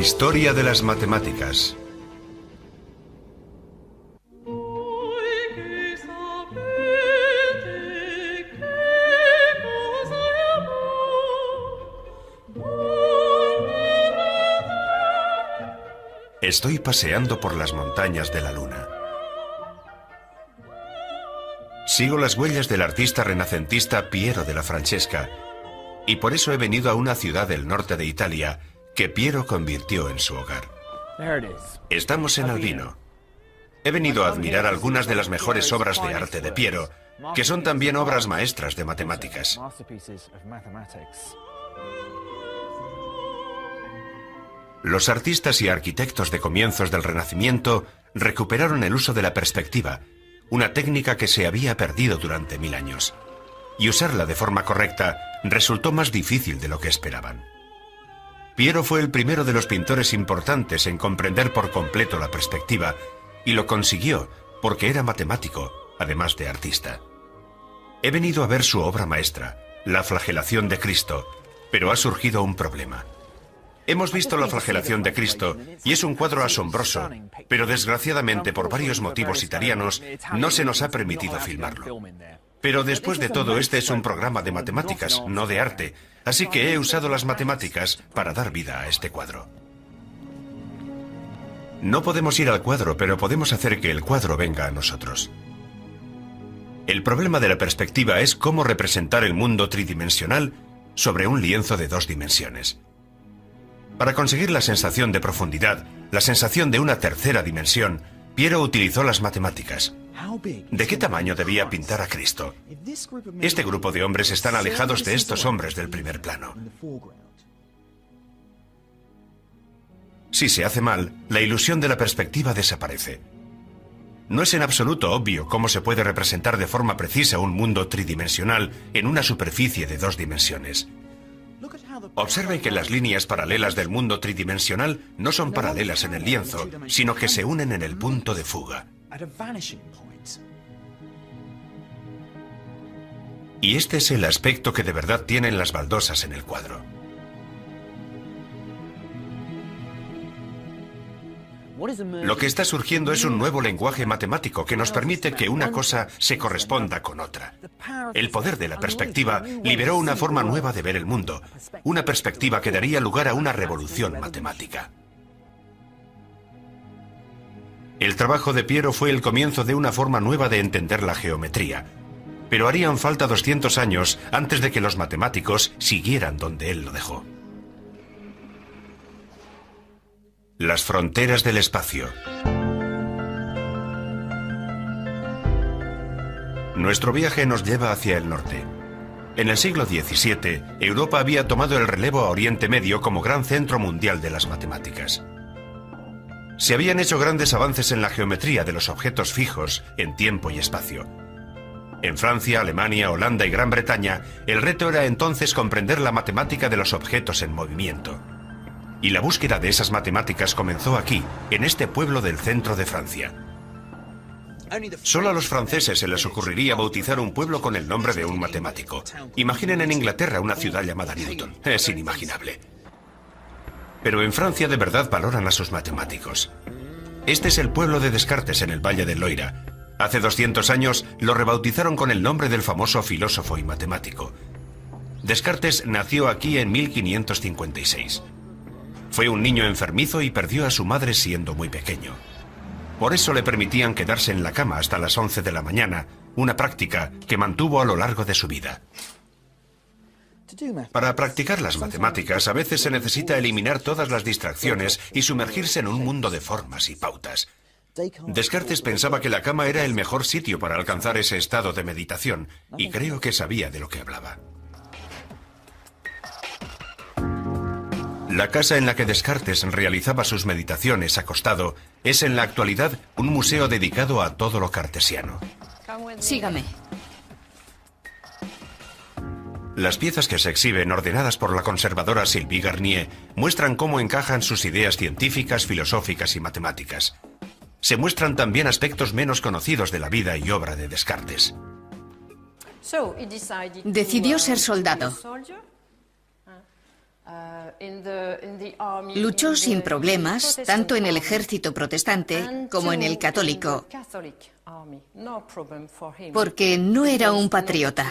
historia de las matemáticas. Estoy paseando por las montañas de la Luna. Sigo las huellas del artista renacentista Piero della Francesca, y por eso he venido a una ciudad del norte de Italia que Piero convirtió en su hogar. Estamos en Albino. He venido a admirar algunas de las mejores obras de arte de Piero, que son también obras maestras de matemáticas. Los artistas y arquitectos de comienzos del Renacimiento recuperaron el uso de la perspectiva, una técnica que se había perdido durante 1000 años. Y usarla de forma correcta resultó más difícil de lo que esperaban. Piero fue el primero de los pintores importantes en comprender por completo la perspectiva, y lo consiguió porque era matemático, además de artista. He venido a ver su obra maestra, La flagelación de Cristo, pero ha surgido un problema. Hemos visto la flagelación de Cristo y es un cuadro asombroso, pero desgraciadamente por varios motivos italianos no se nos ha permitido filmarlo. Pero después de todo, este es un programa de matemáticas, no de arte, así que he usado las matemáticas para dar vida a este cuadro. No podemos ir al cuadro, pero podemos hacer que el cuadro venga a nosotros. El problema de la perspectiva es cómo representar el mundo tridimensional sobre un lienzo de 2 dimensiones. Para conseguir la sensación de profundidad, la sensación de una tercera dimensión, Piero utilizó las matemáticas. ¿De qué tamaño debía pintar a Cristo? Este grupo de hombres están alejados de estos hombres del primer plano. Si se hace mal, la ilusión de la perspectiva desaparece. No es en absoluto obvio cómo se puede representar de forma precisa un mundo tridimensional en una superficie de 2 dimensiones. Observen que las líneas paralelas del mundo tridimensional no son paralelas en el lienzo, sino que se unen en el punto de fuga. Y este es el aspecto que de verdad tienen las baldosas en el cuadro. Lo que está surgiendo es un nuevo lenguaje matemático que nos permite que una cosa se corresponda con otra. El poder de la perspectiva liberó una forma nueva de ver el mundo, una perspectiva que daría lugar a una revolución matemática. El trabajo de Piero fue el comienzo de una forma nueva de entender la geometría, pero harían falta 200 años antes de que los matemáticos siguieran donde él lo dejó. Las fronteras del espacio. Nuestro viaje nos lleva hacia el norte. En el siglo XVII, Europa había tomado el relevo a Oriente Medio como gran centro mundial de las matemáticas. Se habían hecho grandes avances en la geometría de los objetos fijos en tiempo y espacio. En Francia, Alemania, Holanda y Gran Bretaña, el reto era entonces comprender la matemática de los objetos en movimiento. Y la búsqueda de esas matemáticas comenzó aquí, en este pueblo del centro de Francia. Solo a los franceses se les ocurriría bautizar un pueblo con el nombre de un matemático. Imaginen en Inglaterra una ciudad llamada Newton. Es inimaginable. Pero en Francia de verdad valoran a sus matemáticos. Este es el pueblo de Descartes en el Valle del Loira. Hace 200 años lo rebautizaron con el nombre del famoso filósofo y matemático. Descartes nació aquí en 1556. Fue un niño enfermizo y perdió a su madre siendo muy pequeño. Por eso le permitían quedarse en la cama hasta las 11 de la mañana, una práctica que mantuvo a lo largo de su vida. Para practicar las matemáticas a veces se necesita eliminar todas las distracciones y sumergirse en un mundo de formas y pautas. Descartes pensaba que la cama era el mejor sitio para alcanzar ese estado de meditación, y creo que sabía de lo que hablaba. La casa en la que Descartes realizaba sus meditaciones acostado es en la actualidad un museo dedicado a todo lo cartesiano. Sígame. Las piezas que se exhiben, ordenadas por la conservadora Sylvie Garnier, muestran cómo encajan sus ideas científicas, filosóficas y matemáticas. Se muestran también aspectos menos conocidos de la vida y obra de Descartes. Decidió ser soldado. Luchó sin problemas tanto en el ejército protestante como en el católico, porque no era un patriota.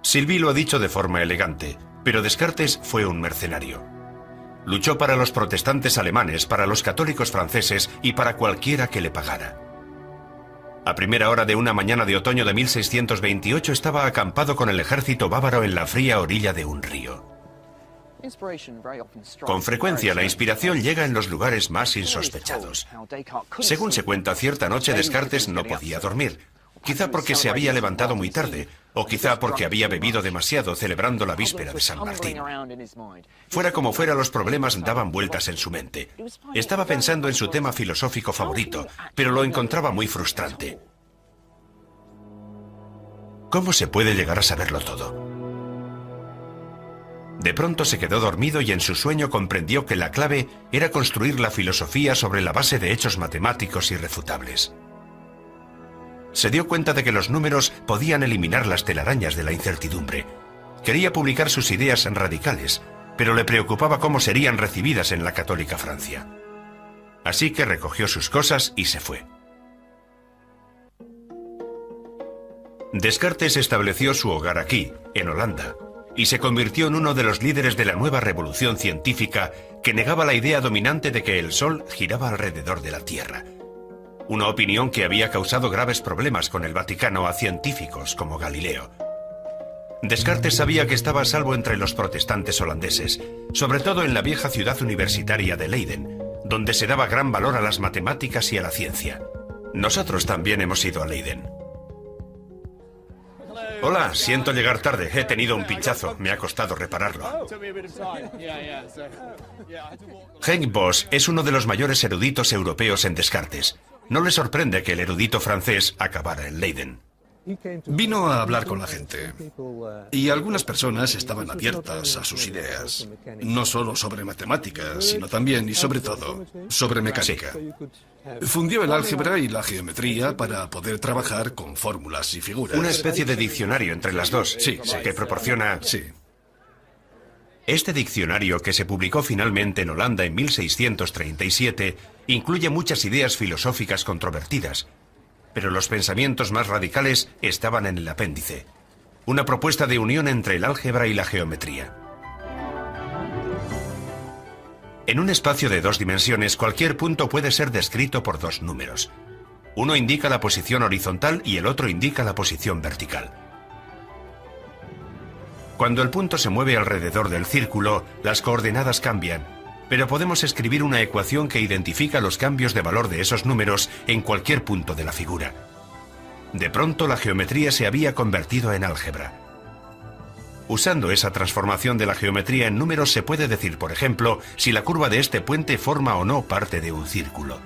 Sylvie lo ha dicho de forma elegante, pero Descartes fue un mercenario. Luchó para los protestantes alemanes, para los católicos franceses y para cualquiera que le pagara. A primera hora de una mañana de otoño de 1628 estaba acampado con el ejército bávaro en la fría orilla de un río. Con frecuencia la inspiración llega en los lugares más insospechados. Según se cuenta, cierta noche Descartes no podía dormir, quizá porque se había levantado muy tarde, o quizá porque había bebido demasiado celebrando la víspera de San Martín. Fuera como fuera, los problemas daban vueltas en su mente. Estaba pensando en su tema filosófico favorito, pero lo encontraba muy frustrante. ¿Cómo se puede llegar a saberlo todo? De pronto se quedó dormido y en su sueño comprendió que la clave era construir la filosofía sobre la base de hechos matemáticos irrefutables. Se dio cuenta de que los números podían eliminar las telarañas de la incertidumbre. Quería publicar sus ideas radicales, pero le preocupaba cómo serían recibidas en la católica Francia. Así que recogió sus cosas y se fue. Descartes estableció su hogar aquí, en Holanda, y se convirtió en uno de los líderes de la nueva revolución científica que negaba la idea dominante de que el Sol giraba alrededor de la Tierra. Una opinión que había causado graves problemas con el Vaticano a científicos como Galileo. Descartes sabía que estaba a salvo entre los protestantes holandeses, sobre todo en la vieja ciudad universitaria de Leiden, donde se daba gran valor a las matemáticas y a la ciencia. Nosotros también hemos ido a Leiden. Hola, siento llegar tarde. He tenido un pinchazo. Me ha costado repararlo. Henk Bosch es uno de los mayores eruditos europeos en Descartes. No le sorprende que el erudito francés acabara en Leiden. Vino a hablar con la gente y algunas personas estaban abiertas a sus ideas, no solo sobre matemáticas, sino también y sobre todo sobre mecánica. Fundió el álgebra y la geometría para poder trabajar con fórmulas y figuras. Una especie de diccionario entre las dos, sí, que proporciona... Sí. Este diccionario, que se publicó finalmente en Holanda en 1637, incluye muchas ideas filosóficas controvertidas, pero los pensamientos más radicales estaban en el apéndice, una propuesta de unión entre el álgebra y la geometría. En un espacio de dos dimensiones, cualquier punto puede ser descrito por dos números. Uno indica la posición horizontal y el otro indica la posición vertical. Cuando el punto se mueve alrededor del círculo, las coordenadas cambian, pero podemos escribir una ecuación que identifica los cambios de valor de esos números en cualquier punto de la figura. De pronto, la geometría se había convertido en álgebra. Usando esa transformación de la geometría en números se puede decir, por ejemplo, si la curva de este puente forma o no parte de un círculo.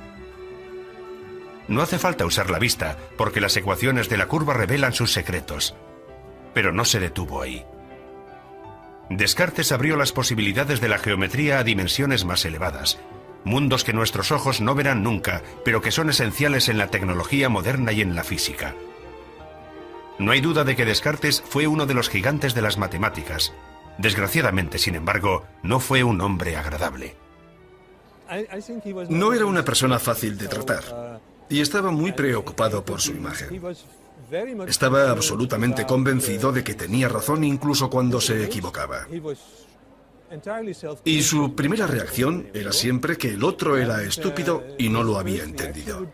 No hace falta usar la vista, porque las ecuaciones de la curva revelan sus secretos. Pero no se detuvo ahí. Descartes abrió las posibilidades de la geometría a dimensiones más elevadas, mundos que nuestros ojos no verán nunca, pero que son esenciales en la tecnología moderna y en la física. No hay duda de que Descartes fue uno de los gigantes de las matemáticas. Desgraciadamente, sin embargo, no fue un hombre agradable. No era una persona fácil de tratar y estaba muy preocupado por su imagen. Estaba absolutamente convencido de que tenía razón incluso cuando se equivocaba. Y su primera reacción era siempre que el otro era estúpido y no lo había entendido.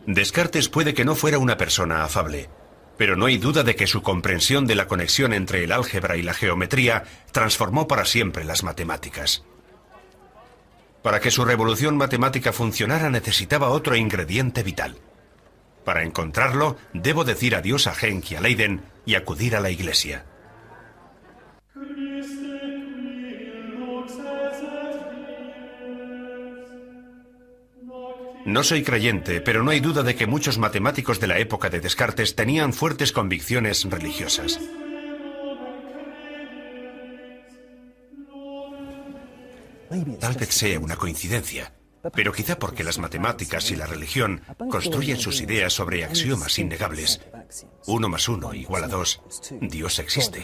Descartes puede que no fuera una persona afable, pero no hay duda de que su comprensión de la conexión entre el álgebra y la geometría transformó para siempre las matemáticas. Para que su revolución matemática funcionara necesitaba otro ingrediente vital. Para encontrarlo, debo decir adiós a Henk y a Leiden y acudir a la iglesia. No soy creyente, pero no hay duda de que muchos matemáticos de la época de Descartes tenían fuertes convicciones religiosas. Tal vez sea una coincidencia, Pero quizá porque las matemáticas y la religión construyen sus ideas sobre axiomas innegables. 1 más 1 igual a 2. Dios existe.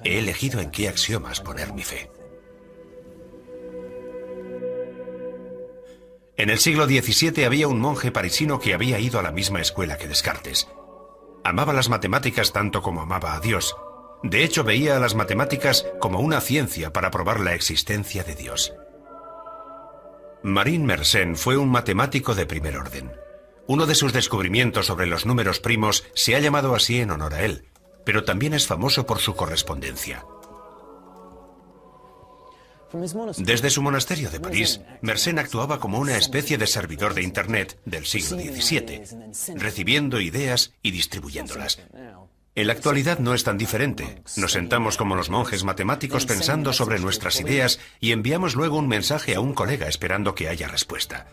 He elegido en qué axiomas poner mi fe. En el siglo XVII había un monje parisino que había ido a la misma escuela que Descartes. Amaba las matemáticas tanto como amaba a Dios. De hecho, veía a las matemáticas como una ciencia para probar la existencia de Dios. Marin Mersenne fue un matemático de primer orden. Uno de sus descubrimientos sobre los números primos se ha llamado así en honor a él, pero también es famoso por su correspondencia. Desde su monasterio de París, Mersenne actuaba como una especie de servidor de Internet del siglo XVII, recibiendo ideas y distribuyéndolas. En la actualidad no es tan diferente. Nos sentamos como los monjes matemáticos pensando sobre nuestras ideas y enviamos luego un mensaje a un colega esperando que haya respuesta.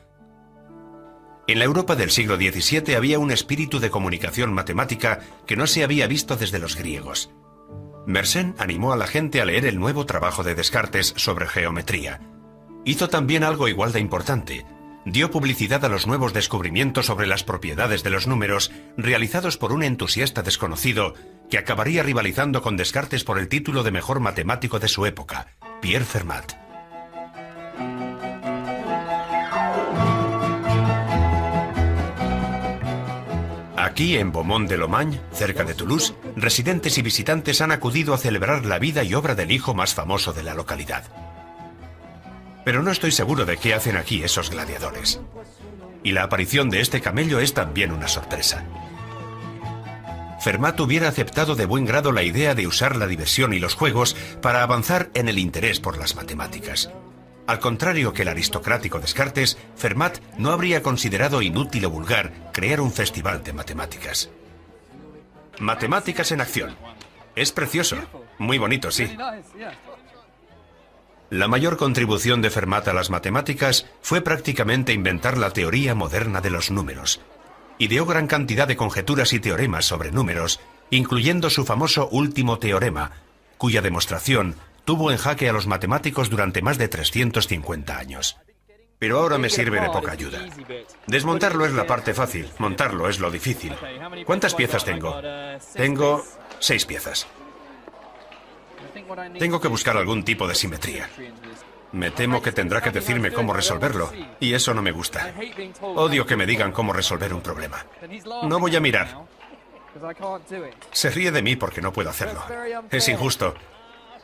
En la Europa del siglo XVII había un espíritu de comunicación matemática que no se había visto desde los griegos. Mersenne animó a la gente a leer el nuevo trabajo de Descartes sobre geometría. Hizo también algo igual de importante. Dio publicidad a los nuevos descubrimientos sobre las propiedades de los números realizados por un entusiasta desconocido que acabaría rivalizando con Descartes por el título de mejor matemático de su época, Pierre Fermat. Aquí, en Beaumont-de-Lomagne, cerca de Toulouse, residentes y visitantes han acudido a celebrar la vida y obra del hijo más famoso de la localidad. Pero no estoy seguro de qué hacen aquí esos gladiadores. Y la aparición de este camello es también una sorpresa. Fermat hubiera aceptado de buen grado la idea de usar la diversión y los juegos para avanzar en el interés por las matemáticas. Al contrario que el aristocrático Descartes, Fermat no habría considerado inútil o vulgar crear un festival de matemáticas. Matemáticas en acción. Es precioso. Muy bonito, sí. La mayor contribución de Fermat a las matemáticas fue prácticamente inventar la teoría moderna de los números. Ideó gran cantidad de conjeturas y teoremas sobre números, incluyendo su famoso último teorema, cuya demostración tuvo en jaque a los matemáticos durante más de 350 años. Pero ahora me sirve de poca ayuda. Desmontarlo es la parte fácil, montarlo es lo difícil. ¿Cuántas piezas tengo? Tengo 6 piezas. Tengo que buscar algún tipo de simetría. Me temo que tendrá que decirme cómo resolverlo, y eso no me gusta. Odio que me digan cómo resolver un problema. No voy a mirar. Se ríe de mí porque no puedo hacerlo. Es injusto.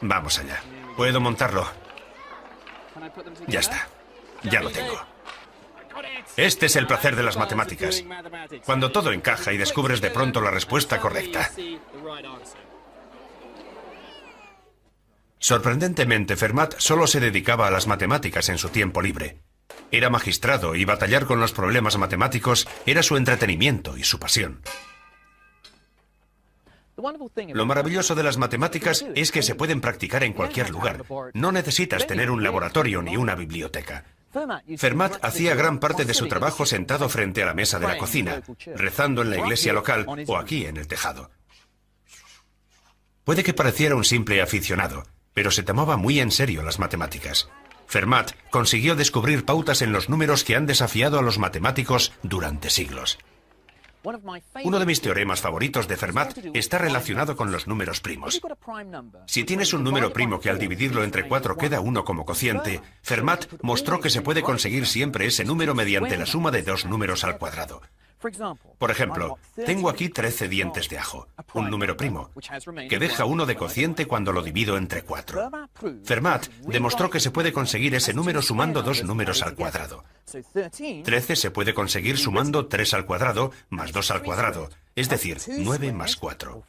Vamos allá. ¿Puedo montarlo? Ya está. Ya lo tengo. Este es el placer de las matemáticas. Cuando todo encaja y descubres de pronto la respuesta correcta. Sorprendentemente, Fermat solo se dedicaba a las matemáticas en su tiempo libre. Era magistrado y batallar con los problemas matemáticos era su entretenimiento y su pasión. Lo maravilloso de las matemáticas es que se pueden practicar en cualquier lugar. No necesitas tener un laboratorio ni una biblioteca. Fermat hacía gran parte de su trabajo sentado frente a la mesa de la cocina, rezando en la iglesia local o aquí en el tejado. Puede que pareciera un simple aficionado, pero se tomaba muy en serio las matemáticas. Fermat consiguió descubrir pautas en los números que han desafiado a los matemáticos durante siglos. Uno de mis teoremas favoritos de Fermat está relacionado con los números primos. Si tienes un número primo que al dividirlo entre 4 queda 1 como cociente, Fermat mostró que se puede conseguir siempre ese número mediante la suma de 2 números al cuadrado. Por ejemplo, tengo aquí 13 dientes de ajo, un número primo, que deja 1 de cociente cuando lo divido entre 4. Fermat demostró que se puede conseguir ese número sumando 2 números al cuadrado. 13 se puede conseguir sumando 3 al cuadrado más 2 al cuadrado, es decir, 9 más 4.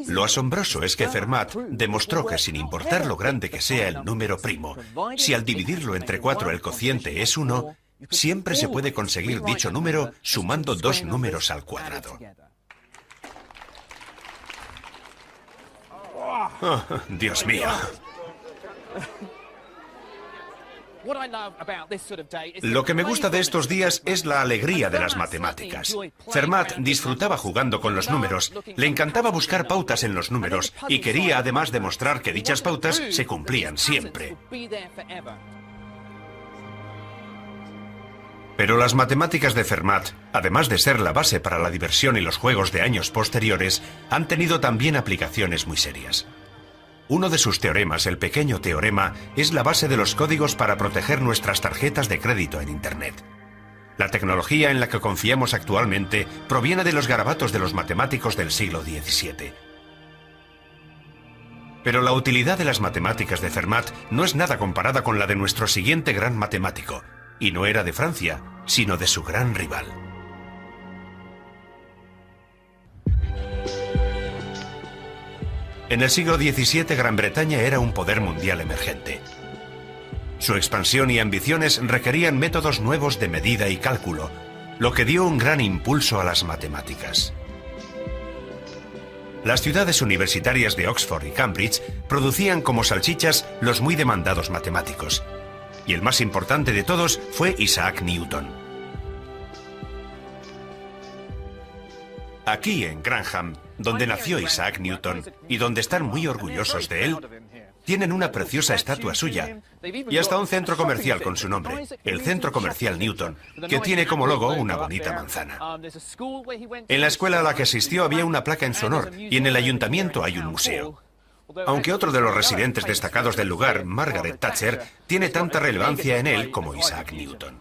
Lo asombroso es que Fermat demostró que sin importar lo grande que sea el número primo, si al dividirlo entre 4 el cociente es 1, siempre se puede conseguir dicho número sumando 2 números al cuadrado. Oh, Dios mío. Lo que me gusta de estos días es la alegría de las matemáticas. Fermat disfrutaba jugando con los números, le encantaba buscar pautas en los números y quería además demostrar que dichas pautas se cumplían siempre. Pero las matemáticas de Fermat, además de ser la base para la diversión y los juegos de años posteriores, han tenido también aplicaciones muy serias. Uno de sus teoremas, el pequeño teorema, es la base de los códigos para proteger nuestras tarjetas de crédito en Internet. La tecnología en la que confiamos actualmente proviene de los garabatos de los matemáticos del siglo XVII. Pero la utilidad de las matemáticas de Fermat no es nada comparada con la de nuestro siguiente gran matemático, y no era de Francia, sino de su gran rival. En el siglo XVII, Gran Bretaña era un poder mundial emergente. Su expansión y ambiciones requerían métodos nuevos de medida y cálculo, lo que dio un gran impulso a las matemáticas. Las ciudades universitarias de Oxford y Cambridge producían como salchichas los muy demandados matemáticos, y el más importante de todos fue Isaac Newton. Aquí en Grantham, donde nació Isaac Newton y donde están muy orgullosos de él, tienen una preciosa estatua suya y hasta un centro comercial con su nombre, el Centro Comercial Newton, que tiene como logo una bonita manzana. En la escuela a la que asistió había una placa en su honor y en el ayuntamiento hay un museo. Aunque otro de los residentes destacados del lugar, Margaret Thatcher, tiene tanta relevancia en él como Isaac Newton.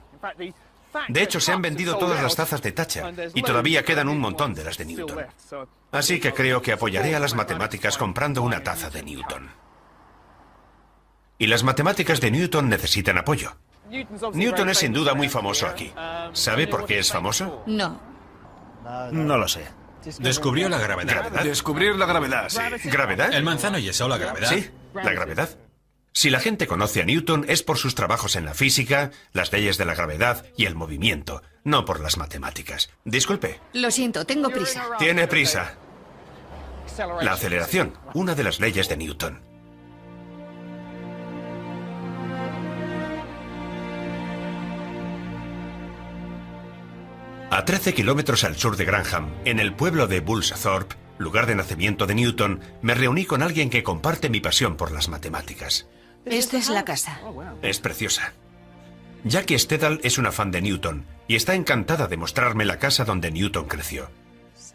De hecho, se han vendido todas las tazas de Thatcher y todavía quedan un montón de las de Newton. Así que creo que apoyaré a las matemáticas comprando una taza de Newton. Y las matemáticas de Newton necesitan apoyo. Newton es sin duda muy famoso aquí. ¿Sabe por qué es famoso? No. No lo sé. Descubrió la gravedad. ¿Gravedad? Descubrir la gravedad, sí. ¿Gravedad? El manzano yesó la gravedad. Sí, la gravedad. Si la gente conoce a Newton es por sus trabajos en la física, las leyes de la gravedad y el movimiento, no por las matemáticas. Disculpe. Lo siento, tengo prisa. Tiene prisa. La aceleración, una de las leyes de Newton. A 13 kilómetros al sur de Grantham, en el pueblo de Woolsthorpe, lugar de nacimiento de Newton, me reuní con alguien que comparte mi pasión por las matemáticas. Esta es la casa. Es preciosa. Jackie Stedall es una fan de Newton y está encantada de mostrarme la casa donde Newton creció.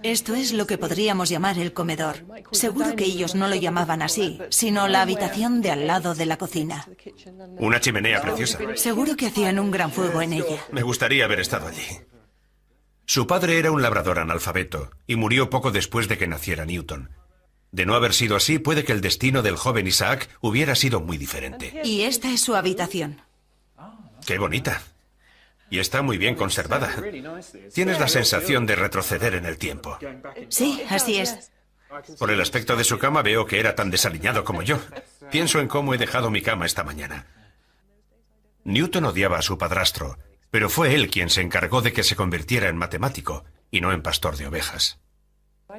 Esto es lo que podríamos llamar el comedor. Seguro que ellos no lo llamaban así, sino la habitación de al lado de la cocina. Una chimenea preciosa. Seguro que hacían un gran fuego en ella. Me gustaría haber estado allí. Su padre era un labrador analfabeto y murió poco después de que naciera Newton. De no haber sido así, puede que el destino del joven Isaac hubiera sido muy diferente. Y esta es su habitación. ¡Qué bonita! Y está muy bien conservada. Tienes la sensación de retroceder en el tiempo. Sí, así es. Por el aspecto de su cama veo que era tan desaliñado como yo. Pienso en cómo he dejado mi cama esta mañana. Newton odiaba a su padrastro, pero fue él quien se encargó de que se convirtiera en matemático y no en pastor de ovejas.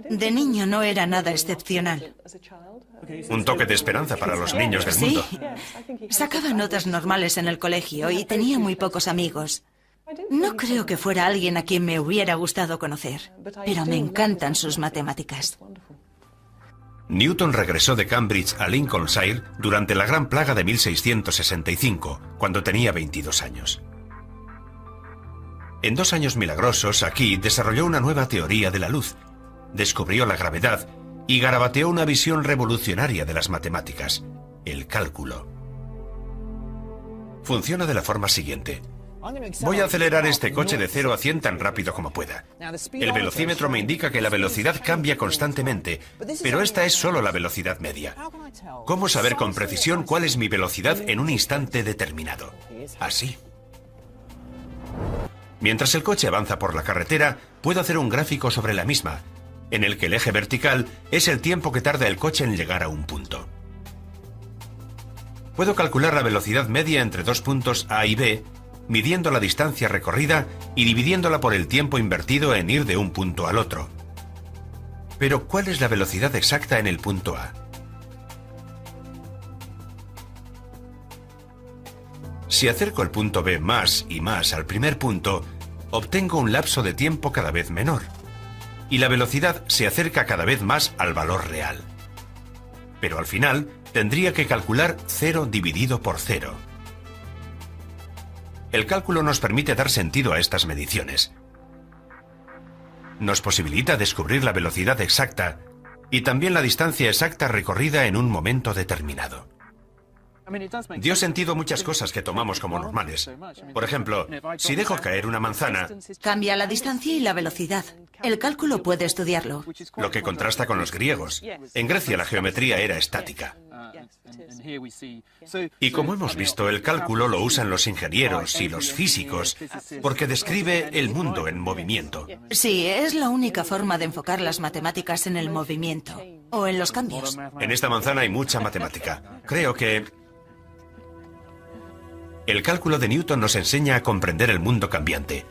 De niño no era nada excepcional. Un toque de esperanza para los niños del mundo. Sí. Sacaba notas normales en el colegio y tenía muy pocos amigos. No creo que fuera alguien a quien me hubiera gustado conocer, pero me encantan sus matemáticas. Newton regresó de Cambridge a Lincolnshire durante la Gran Plaga de 1665, cuando tenía 22 años. En 2 años milagrosos, aquí desarrolló una nueva teoría de la luz, descubrió la gravedad y garabateó una visión revolucionaria de las matemáticas, el cálculo. Funciona de la forma siguiente. Voy a acelerar este coche de 0 a 100 tan rápido como pueda. El velocímetro me indica que la velocidad cambia constantemente, pero esta es solo la velocidad media. ¿Cómo saber con precisión cuál es mi velocidad en un instante determinado? Así. Mientras el coche avanza por la carretera, puedo hacer un gráfico sobre la misma, en el que el eje vertical es el tiempo que tarda el coche en llegar a un punto. Puedo calcular la velocidad media entre 2 puntos A y B, midiendo la distancia recorrida y dividiéndola por el tiempo invertido en ir de un punto al otro. Pero, ¿cuál es la velocidad exacta en el punto A? Si acerco el punto B más y más al primer punto, obtengo un lapso de tiempo cada vez menor. Y la velocidad se acerca cada vez más al valor real. Pero al final, tendría que calcular 0 dividido por 0. El cálculo nos permite dar sentido a estas mediciones. Nos posibilita descubrir la velocidad exacta y también la distancia exacta recorrida en un momento determinado. Dio sentido a muchas cosas que tomamos como normales. Por ejemplo, si dejo caer una manzana, Cambia la distancia y la velocidad. El cálculo puede estudiarlo. lo que contrasta con los griegos. En Grecia la geometría era estática. Y como hemos visto, el cálculo lo usan los ingenieros y los físicos porque describe el mundo en movimiento. Sí, es la única forma de enfocar las matemáticas en el movimiento o en los cambios. En esta manzana hay mucha matemática. Creo que el cálculo de Newton nos enseña a comprender el mundo cambiante,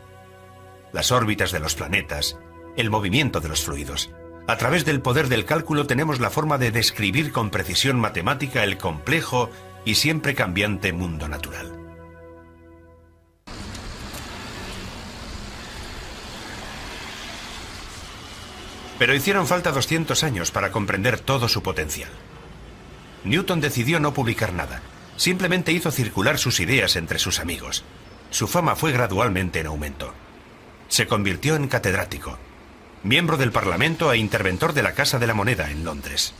las órbitas de los planetas, el movimiento de los fluidos. A través del poder del cálculo tenemos la forma de describir con precisión matemática el complejo y siempre cambiante mundo natural. Pero hicieron falta 200 años para comprender todo su potencial. Newton decidió no publicar nada. Simplemente hizo circular sus ideas entre sus amigos. Su fama fue gradualmente en aumento. Se convirtió en catedrático, miembro del Parlamento e interventor de la Casa de la Moneda en Londres.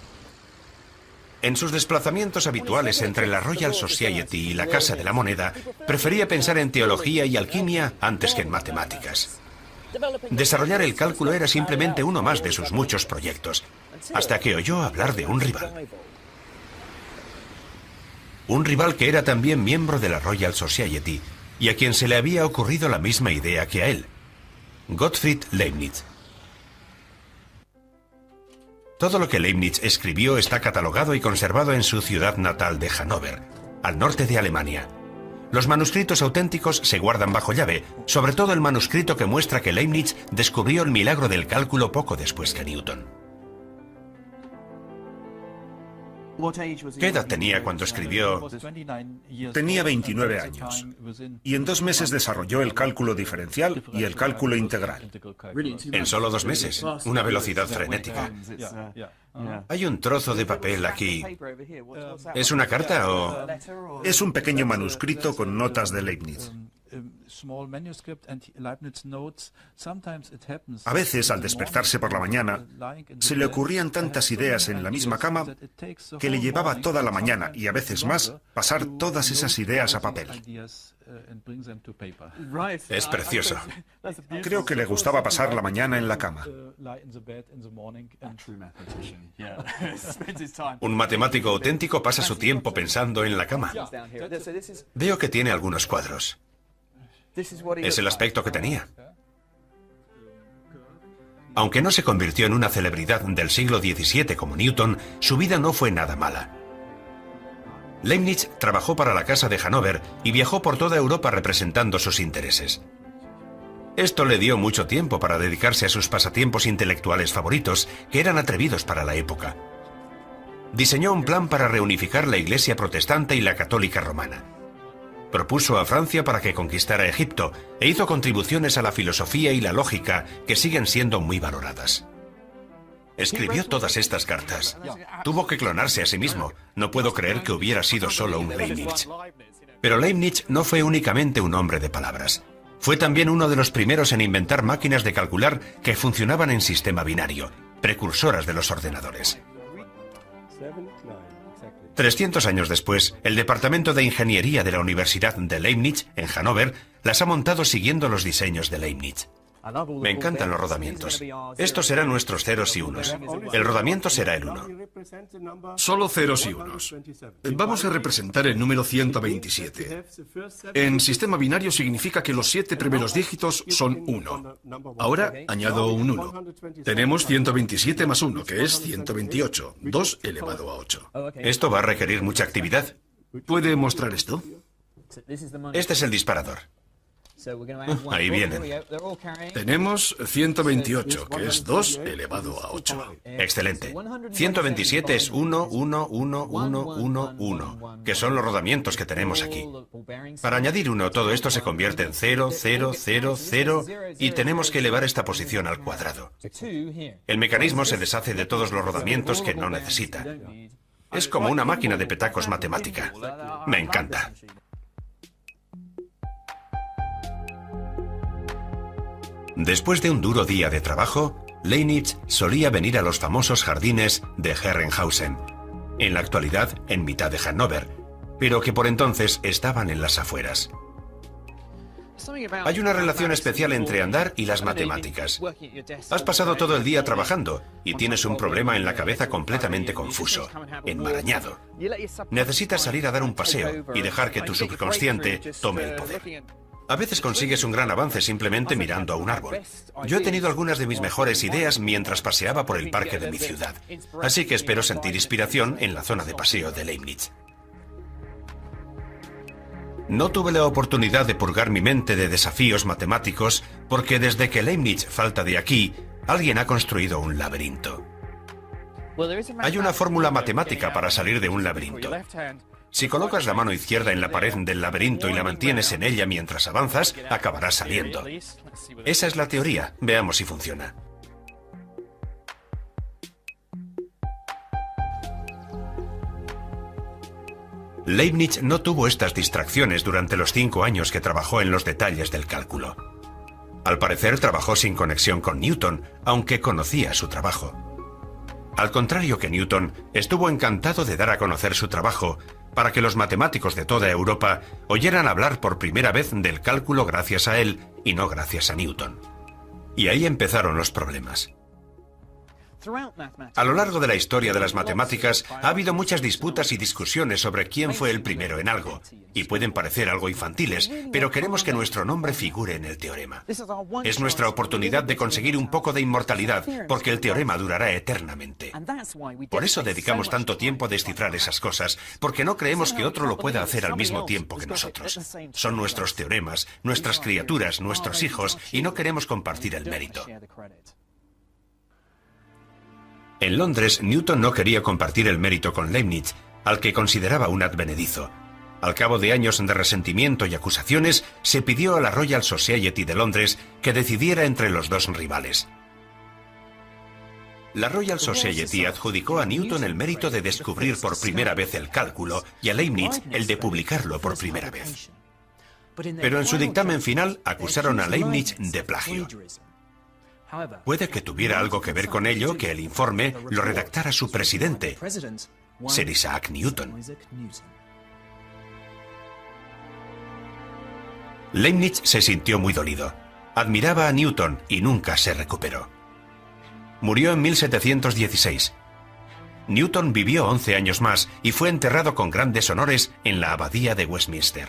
En sus desplazamientos habituales entre la Royal Society y la Casa de la Moneda, prefería pensar en teología y alquimia antes que en matemáticas. Desarrollar el cálculo era simplemente uno más de sus muchos proyectos, hasta que oyó hablar de un rival. Un rival que era también miembro de la Royal Society y a quien se le había ocurrido la misma idea que a él: Gottfried Leibniz. Todo lo que Leibniz escribió está catalogado y conservado en su ciudad natal de Hannover, al norte de Alemania. Los manuscritos auténticos se guardan bajo llave, sobre todo el manuscrito que muestra que Leibniz descubrió el milagro del cálculo poco después que Newton. ¿Qué edad tenía cuando escribió? Tenía 29 años y en 2 meses desarrolló el cálculo diferencial y el cálculo integral. En solo 2 meses, una velocidad frenética. Hay un trozo de papel aquí. ¿Es una carta o...? Es un pequeño manuscrito con notas de Leibniz. A veces, al despertarse por la mañana, se le ocurrían tantas ideas en la misma cama que le llevaba toda la mañana y a veces más pasar todas esas ideas a papel. Es precioso. Creo que le gustaba pasar la mañana en la cama. Un matemático auténtico pasa su tiempo pensando en la cama. Veo que tiene algunos cuadros. Es el aspecto que tenía. Aunque no se convirtió en una celebridad del siglo XVII como Newton, su vida no fue nada mala. Leibniz trabajó para la Casa de Hannover y viajó por toda Europa representando sus intereses. Esto le dio mucho tiempo para dedicarse a sus pasatiempos intelectuales favoritos, que eran atrevidos para la época. Diseñó un plan para reunificar la Iglesia protestante y la católica romana. Propuso a Francia para que conquistara Egipto e hizo contribuciones a la filosofía y la lógica que siguen siendo muy valoradas. Escribió todas estas cartas. Tuvo que clonarse a sí mismo. No puedo creer que hubiera sido solo un Leibniz. Pero Leibniz no fue únicamente un hombre de palabras. Fue también uno de los primeros en inventar máquinas de calcular que funcionaban en sistema binario, precursoras de los ordenadores. 300 años después, el Departamento de Ingeniería de la Universidad de Leibniz, en Hannover, las ha montado siguiendo los diseños de Leibniz. Me encantan los rodamientos. Estos serán nuestros ceros y unos. El rodamiento será el 1. Solo ceros y unos. Vamos a representar el número 127. En sistema binario significa que los 7 primeros dígitos son 1. Ahora añado un 1. Tenemos 127 más 1, que es 128. 2 elevado a 8. Esto va a requerir mucha actividad. ¿Puede mostrar esto? Este es el disparador. Ahí vienen. Tenemos 128, que es 2 elevado a 8. Excelente. 127 es 1, 1, 1, 1, 1, 1, que son los rodamientos que tenemos aquí. Para añadir 1, todo esto se convierte en 0, 0, 0, 0, y tenemos que elevar esta posición al cuadrado. El mecanismo se deshace de todos los rodamientos que no necesita. Es como una máquina de petacos matemática. Me encanta. Después de un duro día de trabajo, Leibniz solía venir a los famosos jardines de Herrenhausen, en la actualidad en mitad de Hannover, pero que por entonces estaban en las afueras. Hay una relación especial entre andar y las matemáticas. Has pasado todo el día trabajando y tienes un problema en la cabeza completamente confuso, enmarañado. Necesitas salir a dar un paseo y dejar que tu subconsciente tome el poder. A veces consigues un gran avance simplemente mirando a un árbol. Yo he tenido algunas de mis mejores ideas mientras paseaba por el parque de mi ciudad, así que espero sentir inspiración en la zona de paseo de Leibniz. No tuve la oportunidad de purgar mi mente de desafíos matemáticos porque desde que Leibniz falta de aquí, alguien ha construido un laberinto. Hay una fórmula matemática para salir de un laberinto. Si colocas la mano izquierda en la pared del laberinto y la mantienes en ella mientras avanzas, acabarás saliendo. Esa es la teoría. Veamos si funciona. Leibniz no tuvo estas distracciones durante los 5 años que trabajó en los detalles del cálculo. Al parecer trabajó sin conexión con Newton, aunque conocía su trabajo. Al contrario que Newton, estuvo encantado de dar a conocer su trabajo para que los matemáticos de toda Europa oyeran hablar por primera vez del cálculo gracias a él y no gracias a Newton. Y ahí empezaron los problemas. A lo largo de la historia de las matemáticas ha habido muchas disputas y discusiones sobre quién fue el primero en algo, y pueden parecer algo infantiles, pero queremos que nuestro nombre figure en el teorema. Es nuestra oportunidad de conseguir un poco de inmortalidad, porque el teorema durará eternamente. Por eso dedicamos tanto tiempo a descifrar esas cosas, porque no creemos que otro lo pueda hacer al mismo tiempo que nosotros. Son nuestros teoremas, nuestras criaturas, nuestros hijos, y no queremos compartir el mérito. En Londres, Newton no quería compartir el mérito con Leibniz, al que consideraba un advenedizo. Al cabo de años de resentimiento y acusaciones, se pidió a la Royal Society de Londres que decidiera entre los dos rivales. La Royal Society adjudicó a Newton el mérito de descubrir por primera vez el cálculo y a Leibniz el de publicarlo por primera vez. Pero en su dictamen final acusaron a Leibniz de plagio. Puede que tuviera algo que ver con ello que el informe lo redactara su presidente, Sir Isaac Newton. Leibniz se sintió muy dolido. Admiraba a Newton y nunca se recuperó. Murió en 1716. Newton vivió 11 años más y fue enterrado con grandes honores en la abadía de Westminster.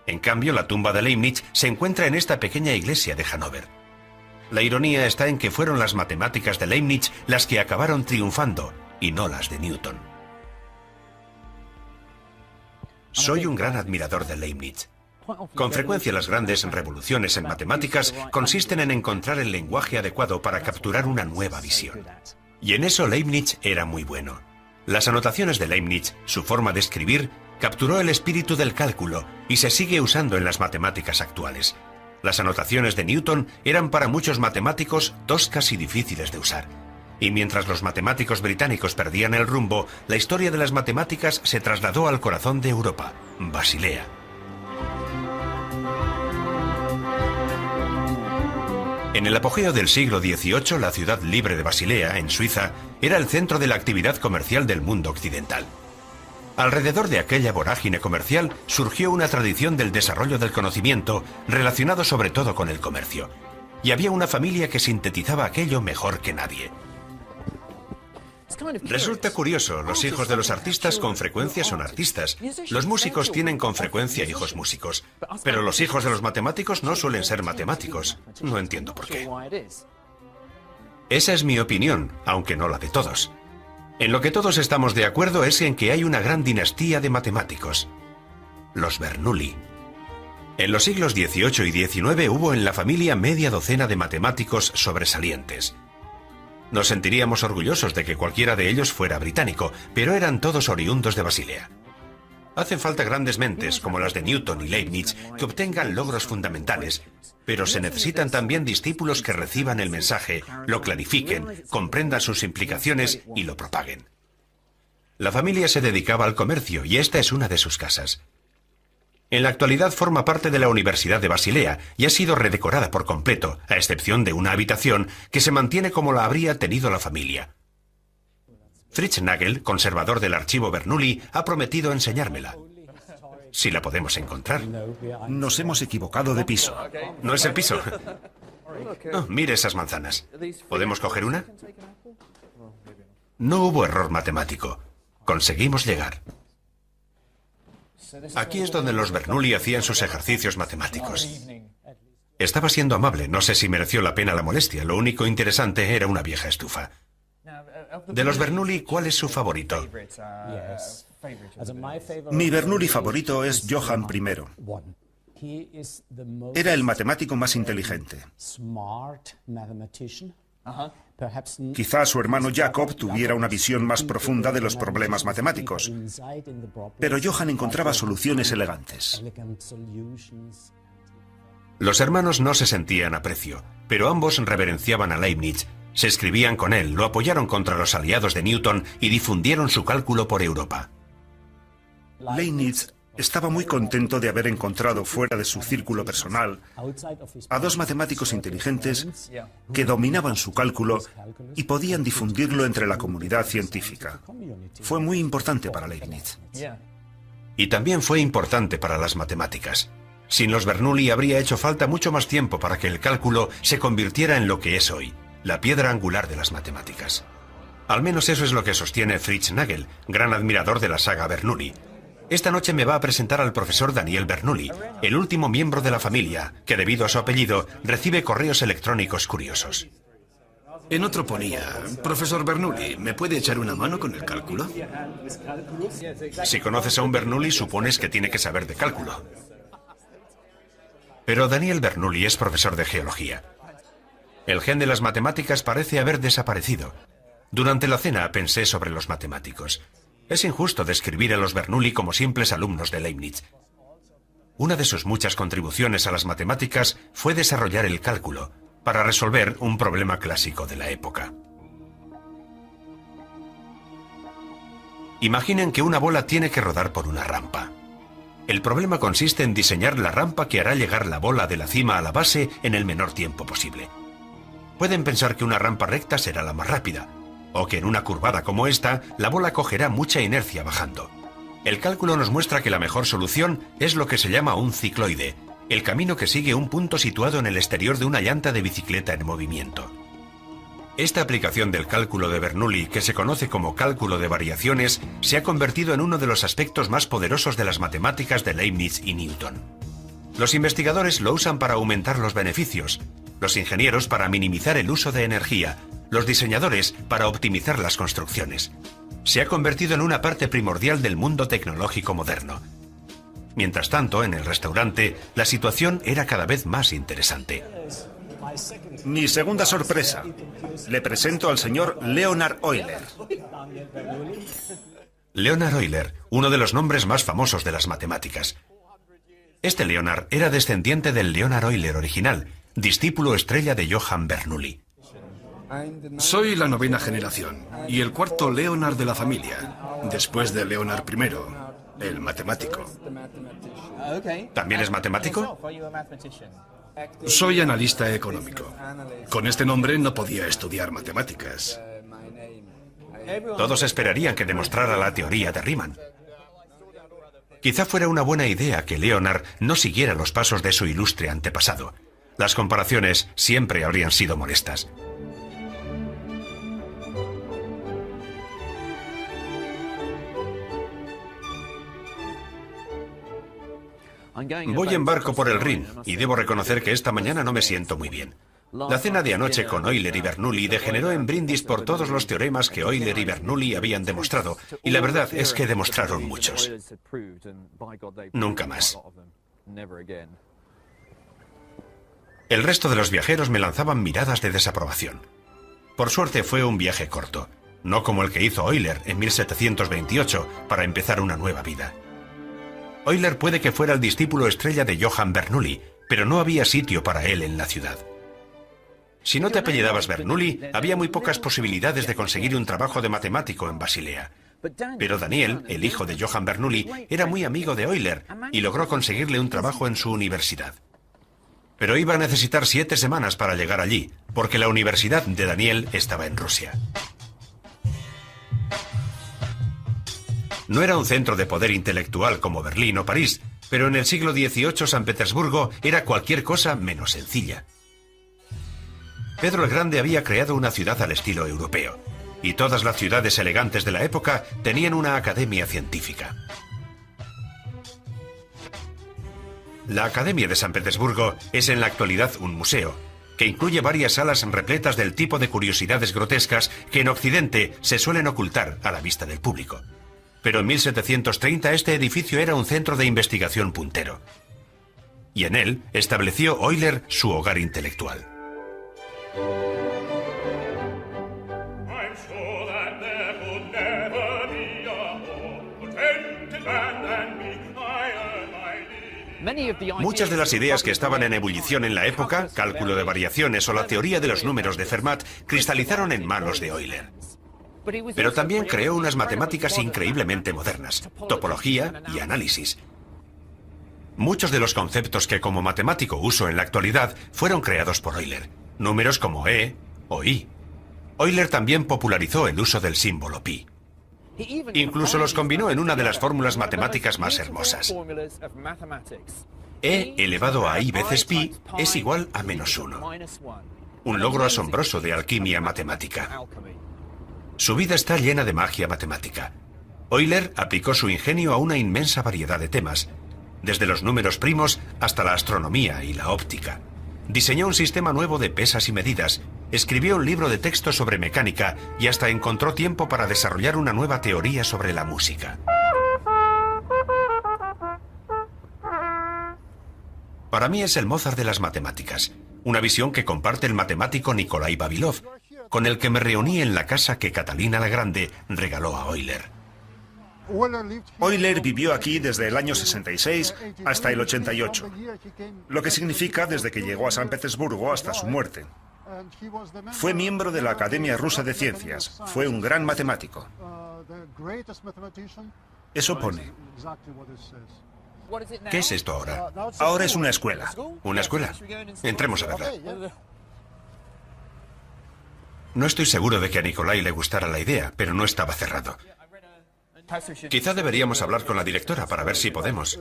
En cambio, la tumba de Leibniz se encuentra en esta pequeña iglesia de Hannover. La ironía está en que fueron las matemáticas de Leibniz las que acabaron triunfando y no las de Newton. Soy un gran admirador de Leibniz. Con frecuencia las grandes revoluciones en matemáticas consisten en encontrar el lenguaje adecuado para capturar una nueva visión. Y en eso Leibniz era muy bueno. Las anotaciones de Leibniz, su forma de escribir, capturó el espíritu del cálculo y se sigue usando en las matemáticas actuales. Las anotaciones de Newton eran para muchos matemáticos toscas y difíciles de usar. Y mientras los matemáticos británicos perdían el rumbo, la historia de las matemáticas se trasladó al corazón de Europa, Basilea. En el apogeo del siglo XVIII, la ciudad libre de Basilea, en Suiza, era el centro de la actividad comercial del mundo occidental. Alrededor de aquella vorágine comercial surgió una tradición del desarrollo del conocimiento relacionado sobre todo con el comercio. Y había una familia que sintetizaba aquello mejor que nadie. Resulta curioso, los hijos de los artistas con frecuencia son artistas. Los músicos tienen con frecuencia hijos músicos. Pero los hijos de los matemáticos no suelen ser matemáticos. No entiendo por qué. Esa es mi opinión, aunque no la de todos. En lo que todos estamos de acuerdo es en que hay una gran dinastía de matemáticos, los Bernoulli. En los siglos XVIII y XIX hubo en la familia media docena de matemáticos sobresalientes. Nos sentiríamos orgullosos de que cualquiera de ellos fuera británico, pero eran todos oriundos de Basilea. Hacen falta grandes mentes, como las de Newton y Leibniz, que obtengan logros fundamentales, pero se necesitan también discípulos que reciban el mensaje, lo clarifiquen, comprendan sus implicaciones y lo propaguen. La familia se dedicaba al comercio y esta es una de sus casas. En la actualidad forma parte de la Universidad de Basilea y ha sido redecorada por completo, a excepción de una habitación que se mantiene como la habría tenido la familia. Fritz Nagel, conservador del archivo Bernoulli, ha prometido enseñármela. Si la podemos encontrar. Nos hemos equivocado de piso. ¿No es el piso? Oh, mire esas manzanas. ¿Podemos coger una? No hubo error matemático. Conseguimos llegar. Aquí es donde los Bernoulli hacían sus ejercicios matemáticos. Estaba siendo amable, no sé si mereció la pena la molestia. Lo único interesante era una vieja estufa. De los Bernoulli, ¿cuál es su favorito? Mi Bernoulli favorito es Johann I. Era el matemático más inteligente. Quizá su hermano Jacob tuviera una visión más profunda de los problemas matemáticos, pero Johann encontraba soluciones elegantes. Los hermanos no se sentían aprecio, pero ambos reverenciaban a Leibniz, se escribían con él, lo apoyaron contra los aliados de Newton y difundieron su cálculo por Europa. Leibniz estaba muy contento de haber encontrado fuera de su círculo personal a dos matemáticos inteligentes que dominaban su cálculo y podían difundirlo entre la comunidad científica. Fue muy importante para Leibniz. Y también fue importante para las matemáticas. Sin los Bernoulli habría hecho falta mucho más tiempo para que el cálculo se convirtiera en lo que es hoy, la piedra angular de las matemáticas. Al menos eso es lo que sostiene Fritz Nagel, gran admirador de la saga Bernoulli. Esta noche me va a presentar al profesor Daniel Bernoulli, el último miembro de la familia, que debido a su apellido recibe correos electrónicos curiosos. En otro ponía, profesor Bernoulli, ¿me puede echar una mano con el cálculo? Si conoces a un Bernoulli, supones que tiene que saber de cálculo. Pero Daniel Bernoulli es profesor de geología. El gen de las matemáticas parece haber desaparecido. Durante la cena pensé sobre los matemáticos. Es injusto describir a los Bernoulli como simples alumnos de Leibniz. Una de sus muchas contribuciones a las matemáticas fue desarrollar el cálculo para resolver un problema clásico de la época. Imaginen que una bola tiene que rodar por una rampa. El problema consiste en diseñar la rampa que hará llegar la bola de la cima a la base en el menor tiempo posible. Pueden pensar que una rampa recta será la más rápida, o que en una curvada como esta, la bola cogerá mucha inercia bajando. El cálculo nos muestra que la mejor solución es lo que se llama un cicloide, el camino que sigue un punto situado en el exterior de una llanta de bicicleta en movimiento. Esta aplicación del cálculo de Bernoulli, que se conoce como cálculo de variaciones, se ha convertido en uno de los aspectos más poderosos de las matemáticas de Leibniz y Newton. Los investigadores lo usan para aumentar los beneficios, los ingenieros para minimizar el uso de energía, los diseñadores para optimizar las construcciones. Se ha convertido en una parte primordial del mundo tecnológico moderno. Mientras tanto, en el restaurante, la situación era cada vez más interesante. Mi segunda sorpresa. Le presento al señor Leonhard Euler. Leonhard Euler, uno de los nombres más famosos de las matemáticas. Este Leonhard era descendiente del Leonhard Euler original, discípulo estrella de Johann Bernoulli. Soy la 9ª generación y el cuarto Leonhard de la familia, después de Leonhard I, el matemático. ¿También es matemático? Soy analista económico. Con este nombre no podía estudiar matemáticas. Todos esperarían que demostrara la teoría de Riemann. Quizá fuera una buena idea que Leonhard no siguiera los pasos de su ilustre antepasado. Las comparaciones siempre habrían sido molestas. Voy en barco por el Rin y debo reconocer que esta mañana no me siento muy bien. La cena de anoche con Euler y Bernoulli degeneró en brindis por todos los teoremas que Euler y Bernoulli habían demostrado, y la verdad es que demostraron muchos. Nunca más. El resto de los viajeros me lanzaban miradas de desaprobación. Por suerte fue un viaje corto, no como el que hizo Euler en 1728 para empezar una nueva vida. Euler puede que fuera el discípulo estrella de Johann Bernoulli, pero no había sitio para él en la ciudad. Si no te apellidabas Bernoulli, había muy pocas posibilidades de conseguir un trabajo de matemático en Basilea. Pero Daniel, el hijo de Johann Bernoulli, era muy amigo de Euler y logró conseguirle un trabajo en su universidad. Pero iba a necesitar 7 semanas para llegar allí, porque la universidad de Daniel estaba en Rusia. No era un centro de poder intelectual como Berlín o París, pero en el siglo XVIII San Petersburgo era cualquier cosa menos sencilla. Pedro el Grande había creado una ciudad al estilo europeo, y todas las ciudades elegantes de la época tenían una academia científica. La Academia de San Petersburgo es en la actualidad un museo, que incluye varias salas repletas del tipo de curiosidades grotescas que en Occidente se suelen ocultar a la vista del público. Pero en 1730 este edificio era un centro de investigación puntero. Y en él estableció Euler su hogar intelectual. Muchas de las ideas que estaban en ebullición en la época, cálculo de variaciones o la teoría de los números de Fermat, cristalizaron en manos de Euler. Pero también creó unas matemáticas increíblemente modernas, topología y análisis. Muchos de los conceptos que como matemático uso en la actualidad fueron creados por Euler, números como E o I. Euler también popularizó el uso del símbolo pi. Incluso los combinó en una de las fórmulas matemáticas más hermosas. E elevado a I veces pi es igual a -1. Un logro asombroso de alquimia matemática. Su vida está llena de magia matemática. Euler aplicó su ingenio a una inmensa variedad de temas, desde los números primos hasta la astronomía y la óptica. Diseñó un sistema nuevo de pesas y medidas, escribió un libro de texto sobre mecánica y hasta encontró tiempo para desarrollar una nueva teoría sobre la música. Para mí es el Mozart de las matemáticas, una visión que comparte el matemático Nikolai Vavilov, con el que me reuní en la casa que Catalina la Grande regaló a Euler. Euler vivió aquí desde el año 66 hasta el 88, lo que significa desde que llegó a San Petersburgo hasta su muerte. Fue miembro de la Academia Rusa de Ciencias, fue un gran matemático. Eso pone. ¿Qué es esto ahora? Ahora es una escuela. ¿Una escuela? Entremos a verla. No estoy seguro de que a Nikolai le gustara la idea, pero no estaba cerrado. Quizá deberíamos hablar con la directora para ver si podemos.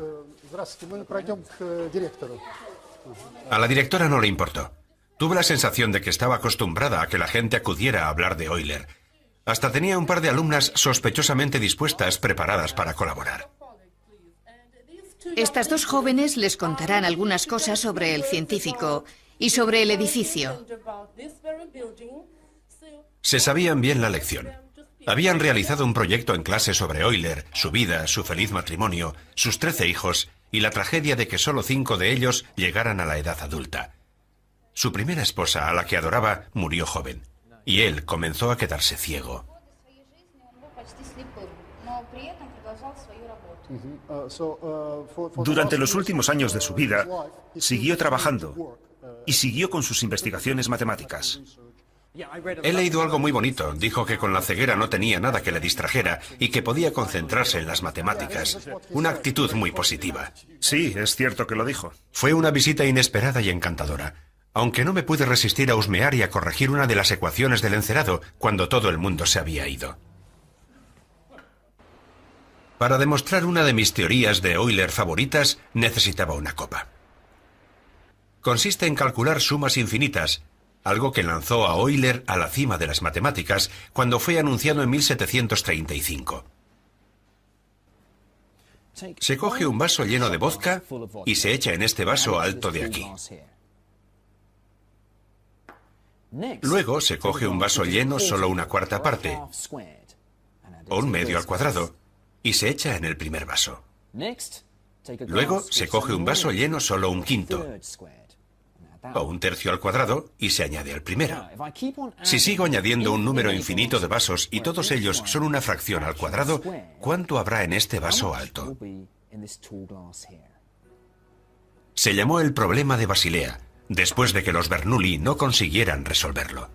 A la directora no le importó. Tuve la sensación de que estaba acostumbrada a que la gente acudiera a hablar de Euler. Hasta tenía un par de alumnas sospechosamente dispuestas, preparadas para colaborar. Estas dos jóvenes les contarán algunas cosas sobre el científico y sobre el edificio. Se sabían bien la lección. Habían realizado un proyecto en clase sobre Euler, su vida, su feliz matrimonio, sus 13 hijos y la tragedia de que solo 5 de ellos llegaran a la edad adulta. Su primera esposa, a la que adoraba, murió joven, y él comenzó a quedarse ciego. Durante los últimos años de su vida, siguió trabajando y siguió con sus investigaciones matemáticas. He leído algo muy bonito. Dijo que con la ceguera no tenía nada que le distrajera y que podía concentrarse en las matemáticas. Una actitud muy positiva. Sí, es cierto que lo dijo. Fue una visita inesperada y encantadora, aunque no me pude resistir a husmear y a corregir una de las ecuaciones del encerado cuando todo el mundo se había ido. Para demostrar una de mis teorías de Euler favoritas, necesitaba una copa. Consiste en calcular sumas infinitas, algo que lanzó a Euler a la cima de las matemáticas cuando fue anunciado en 1735. Se coge un vaso lleno de vodka y se echa en este vaso alto de aquí. Luego se coge un vaso lleno solo una cuarta parte, o un medio al cuadrado, y se echa en el primer vaso. Luego se coge un vaso lleno solo un quinto, o un tercio al cuadrado, y se añade al primero. Si sigo añadiendo un número infinito de vasos y todos ellos son una fracción al cuadrado, ¿cuánto habrá en este vaso alto? Se llamó el problema de Basilea, después de que los Bernoulli no consiguieran resolverlo.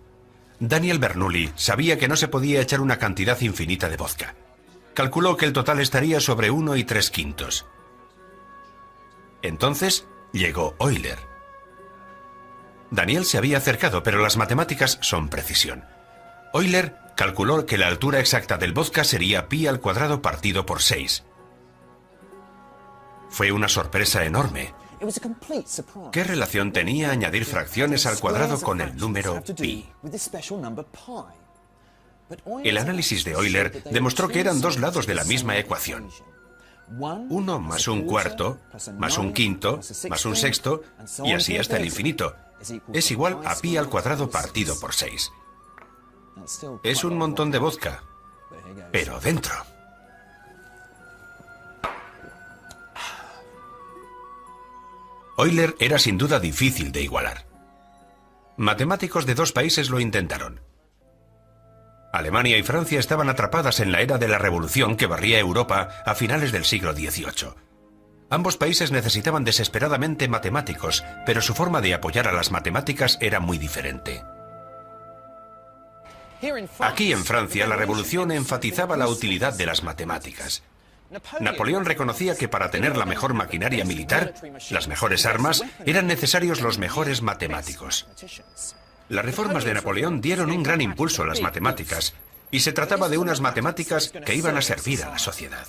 Daniel Bernoulli sabía que no se podía echar una cantidad infinita de vodka. Calculó que el total estaría sobre 1 3/5. Entonces llegó Euler. Daniel se había acercado, pero las matemáticas son precisión. Euler calculó que la altura exacta del vodka sería pi al cuadrado partido por 6. Fue una sorpresa enorme. ¿Qué relación tenía añadir fracciones al cuadrado con el número pi? El análisis de Euler demostró que eran dos lados de la misma ecuación. 1 más un cuarto, más un quinto, más un sexto, y así hasta el infinito, es igual a pi al cuadrado partido por 6. Es un montón de vodka, pero dentro. Euler era sin duda difícil de igualar. Matemáticos de dos países lo intentaron. Alemania y Francia estaban atrapadas en la era de la revolución que barría Europa a finales del siglo XVIII. Ambos países necesitaban desesperadamente matemáticos, pero su forma de apoyar a las matemáticas era muy diferente. Aquí en Francia, la revolución enfatizaba la utilidad de las matemáticas. Napoleón reconocía que para tener la mejor maquinaria militar, las mejores armas, eran necesarios los mejores matemáticos. Las reformas de Napoleón dieron un gran impulso a las matemáticas, y se trataba de unas matemáticas que iban a servir a la sociedad.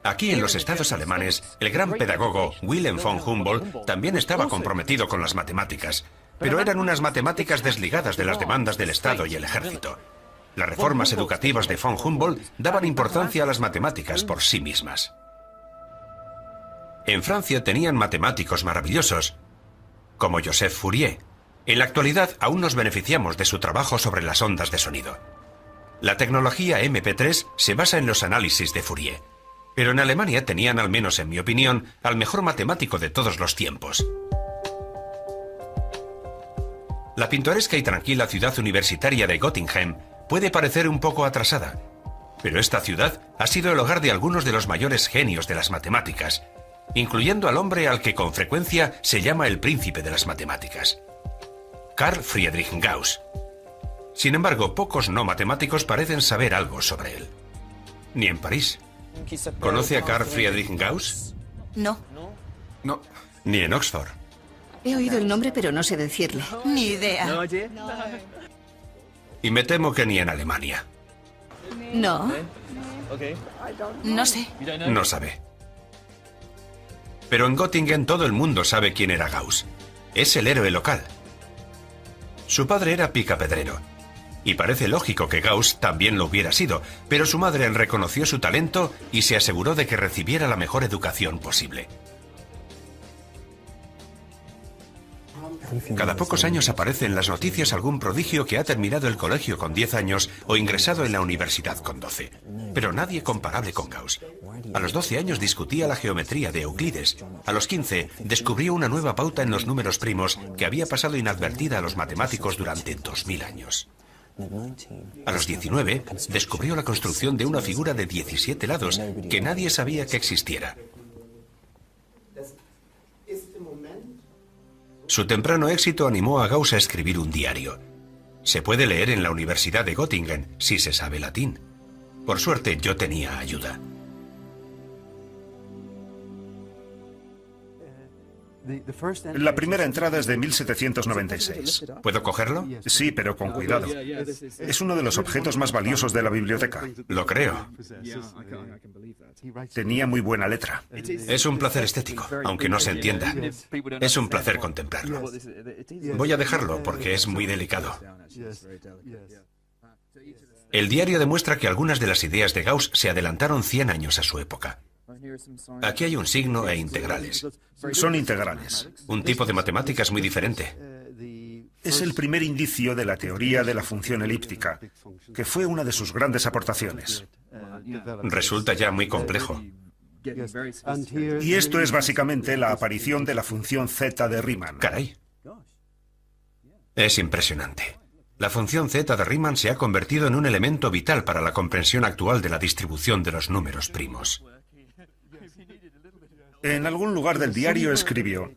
Aquí en los estados alemanes, el gran pedagogo Wilhelm von Humboldt también estaba comprometido con las matemáticas, pero eran unas matemáticas desligadas de las demandas del Estado y el ejército. Las reformas educativas de von Humboldt daban importancia a las matemáticas por sí mismas. En Francia tenían matemáticos maravillosos, como Joseph Fourier. En la actualidad aún nos beneficiamos de su trabajo sobre las ondas de sonido. La tecnología MP3 se basa en los análisis de Fourier, pero en Alemania tenían, al menos en mi opinión, al mejor matemático de todos los tiempos. La pintoresca y tranquila ciudad universitaria de Göttingen puede parecer un poco atrasada, pero esta ciudad ha sido el hogar de algunos de los mayores genios de las matemáticas, incluyendo al hombre al que con frecuencia se llama el príncipe de las matemáticas, Carl Friedrich Gauss. Sin embargo, pocos no matemáticos parecen saber algo sobre él. Ni en París. ¿Conoce a Carl Friedrich Gauss? No. No. Ni en Oxford. He oído el nombre, pero no sé decirle. Ni idea. Y me temo que ni en Alemania. No. No sé. No sabe. Pero en Göttingen todo el mundo sabe quién era Gauss. Es el héroe local. Su padre era picapedrero. Y parece lógico que Gauss también lo hubiera sido, pero su madre reconoció su talento y se aseguró de que recibiera la mejor educación posible. Cada pocos años aparece en las noticias algún prodigio que ha terminado el colegio con 10 años o ingresado en la universidad con 12. Pero nadie comparable con Gauss. A los 12 años discutía la geometría de Euclides. A los 15 descubrió una nueva pauta en los números primos que había pasado inadvertida a los matemáticos durante 2000 años. A los 19 descubrió la construcción de una figura de 17 lados que nadie sabía que existiera. Su temprano éxito animó a Gauss a escribir un diario. Se puede leer en la Universidad de Göttingen, si se sabe latín. Por suerte, yo tenía ayuda. La primera entrada es de 1796. ¿Puedo cogerlo? Sí, pero con cuidado. Es uno de los objetos más valiosos de la biblioteca. Lo creo. Tenía muy buena letra. Es un placer estético, aunque no se entienda. Es un placer contemplarlo. Voy a dejarlo porque es muy delicado. El diario demuestra que algunas de las ideas de Gauss se adelantaron 100 años a su época. Aquí hay un signo e integrales. Son integrales. Un tipo de matemáticas muy diferente. Es el primer indicio de la teoría de la función elíptica, que fue una de sus grandes aportaciones. Resulta ya muy complejo. Y esto es básicamente la aparición de la función Z de Riemann. Caray. Es impresionante. La función Z de Riemann se ha convertido en un elemento vital para la comprensión actual de la distribución de los números primos. En algún lugar del diario escribió: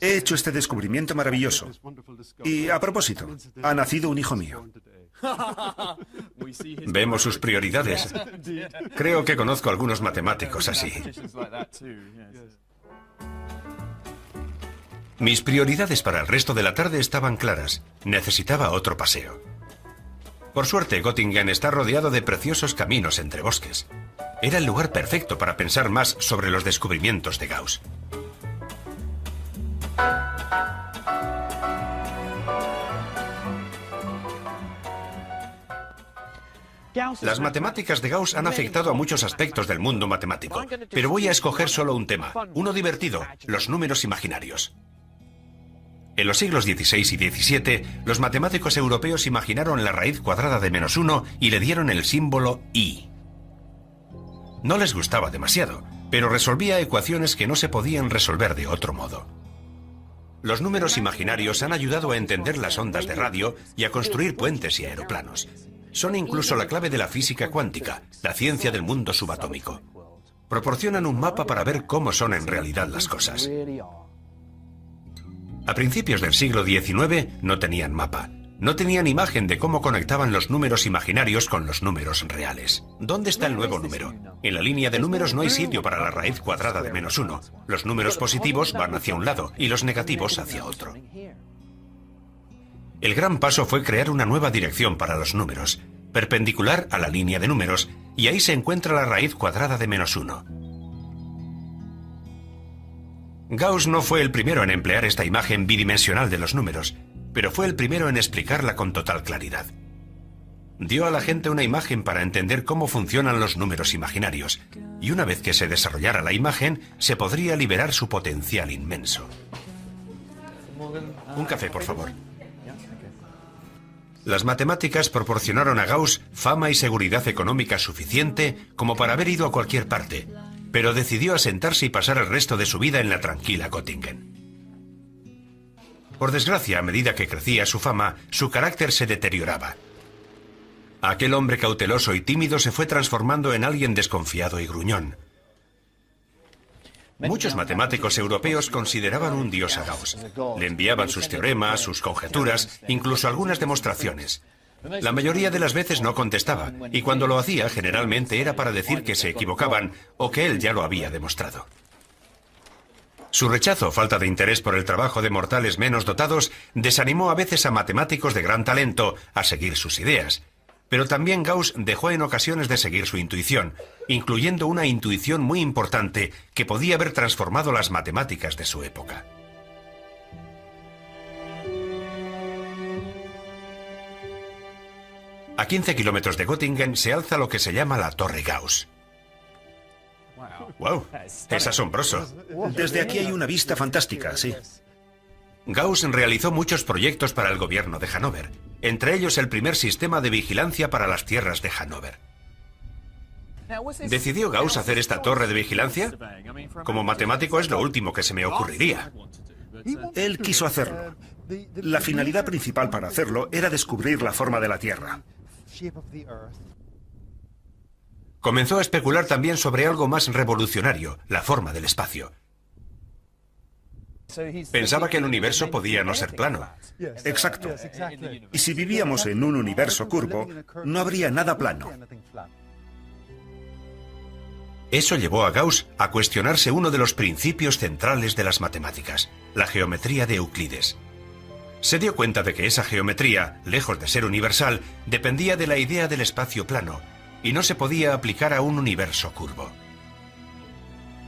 he hecho este descubrimiento maravilloso. Y a propósito, ha nacido un hijo mío. Vemos sus prioridades. Creo que conozco algunos matemáticos así. Mis prioridades para el resto de la tarde estaban claras. Necesitaba otro paseo. Por suerte, Göttingen está rodeado de preciosos caminos entre bosques. Era el lugar perfecto para pensar más sobre los descubrimientos de Gauss. Las matemáticas de Gauss han afectado a muchos aspectos del mundo matemático, pero voy a escoger solo un tema, uno divertido, los números imaginarios. En los siglos XVI y XVII, los matemáticos europeos imaginaron la raíz cuadrada de -1 y le dieron el símbolo I. No les gustaba demasiado, pero resolvía ecuaciones que no se podían resolver de otro modo. Los números imaginarios han ayudado a entender las ondas de radio y a construir puentes y aeroplanos. Son incluso la clave de la física cuántica, la ciencia del mundo subatómico. Proporcionan un mapa para ver cómo son en realidad las cosas. A principios del siglo XIX no tenían mapa. No tenían imagen de cómo conectaban los números imaginarios con los números reales. ¿Dónde está el nuevo número? En la línea de números no hay sitio para la raíz cuadrada de -1. Los números positivos van hacia un lado y los negativos hacia otro. El gran paso fue crear una nueva dirección para los números, perpendicular a la línea de números, y ahí se encuentra la raíz cuadrada de -1. Gauss no fue el primero en emplear esta imagen bidimensional de los números, pero fue el primero en explicarla con total claridad. Dio a la gente una imagen para entender cómo funcionan los números imaginarios, y una vez que se desarrollara la imagen, se podría liberar su potencial inmenso. Un café, por favor. Las matemáticas proporcionaron a Gauss fama y seguridad económica suficiente como para haber ido a cualquier parte, pero decidió asentarse y pasar el resto de su vida en la tranquila Göttingen. Por desgracia, a medida que crecía su fama, su carácter se deterioraba. Aquel hombre cauteloso y tímido se fue transformando en alguien desconfiado y gruñón. Muchos matemáticos europeos consideraban un dios a Gauss. Le enviaban sus teoremas, sus conjeturas, incluso algunas demostraciones. La mayoría de las veces no contestaba, y cuando lo hacía generalmente era para decir que se equivocaban o que él ya lo había demostrado. Su rechazo, falta de interés por el trabajo de mortales menos dotados, desanimó a veces a matemáticos de gran talento a seguir sus ideas. Pero también Gauss dejó en ocasiones de seguir su intuición, incluyendo una intuición muy importante que podía haber transformado las matemáticas de su época. A 15 kilómetros de Göttingen se alza lo que se llama la Torre Gauss. ¡Wow! Es asombroso. Desde aquí hay una vista fantástica, sí. Gauss realizó muchos proyectos para el gobierno de Hannover, entre ellos el primer sistema de vigilancia para las tierras de Hannover. ¿Decidió Gauss hacer esta torre de vigilancia? Como matemático es lo último que se me ocurriría. Él quiso hacerlo. La finalidad principal para hacerlo era descubrir la forma de la Tierra. Comenzó a especular también sobre algo más revolucionario, la forma del espacio. Pensaba que el universo podía no ser plano. Exacto. Y si vivíamos en un universo curvo, no habría nada plano. Eso llevó a Gauss a cuestionarse uno de los principios centrales de las matemáticas, la geometría de Euclides. Se dio cuenta de que esa geometría, lejos de ser universal, dependía de la idea del espacio plano, y no se podía aplicar a un universo curvo.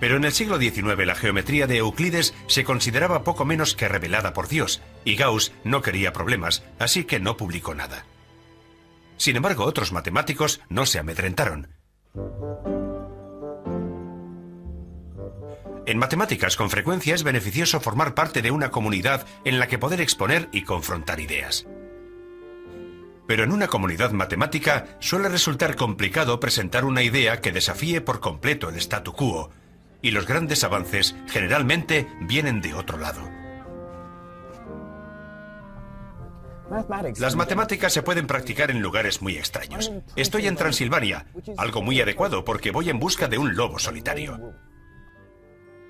Pero en el siglo XIX la geometría de Euclides se consideraba poco menos que revelada por Dios, y Gauss no quería problemas, así que no publicó nada. Sin embargo, otros matemáticos no se amedrentaron. En matemáticas, con frecuencia es beneficioso formar parte de una comunidad en la que poder exponer y confrontar ideas. Pero en una comunidad matemática suele resultar complicado presentar una idea que desafíe por completo el statu quo, y los grandes avances generalmente vienen de otro lado. Las matemáticas se pueden practicar en lugares muy extraños. Estoy en Transilvania, algo muy adecuado porque voy en busca de un lobo solitario.